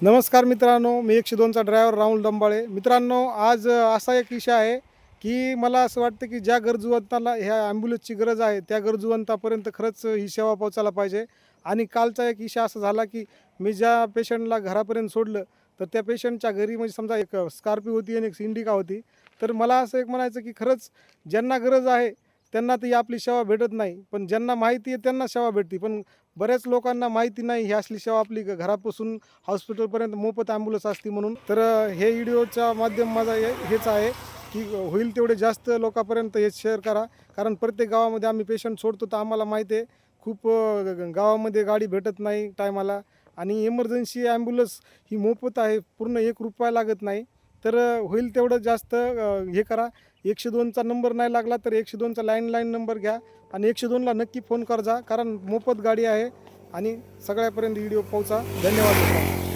नमस्कार मित्रांनो, मी 102चा ड्रायव्हर राहुल डंबाळे. मित्रांनो, आज असा एक विषय आहे की मला असं वाटतं की ज्या गरजूवंताला ह्या ॲम्ब्युलन्सची गरज आहे, त्या गरजूवंतापर्यंत खरंच ही सेवा पोहोचायला पाहिजे. आणि कालचा एक विषय असा झाला की मी ज्या पेशंटला घरापर्यंत सोडलं, तर त्या पेशंटच्या घरी म्हणजे समजा एक स्कॉर्पिओ होती आणि एक इंडिका होती. तर मला असं एक म्हणायचं की खरंच ज्यांना गरज आहे त्यांना ती आपली सेवा भेटत नाही, पण ज्यांना माहिती आहे त्यांना सेवा भेटते. पण बऱ्याच लोकांना माहिती नाही ही असली सेवा आपली घरापासून हॉस्पिटलपर्यंत मोफत ॲम्ब्युलन्स असते म्हणून. तर हे व्हिडिओचा माध्यम माझा हेच आहे की होईल तेवढे जास्त लोकांपर्यंत हे शेअर करा. कारण प्रत्येक गावामध्ये आम्ही पेशंट सोडतो, तर आम्हाला माहिती आहे खूप गावामध्ये गाडी भेटत नाही टायमाला. आणि इमर्जन्सी ॲम्ब्युलन्स ही मोफत आहे, पूर्ण ₹1 लागत नाही. तर होईल तेवढं जास्त हे करा. 102चा नंबर नाही लागला तर 102चा लँडलाईन नंबर घ्या आणि 102ला नक्की फोन कर जा, कारण मोफत गाडी आहे आणि सगळ्यापर्यंत व्हिडिओ पोहोचा. धन्यवाद.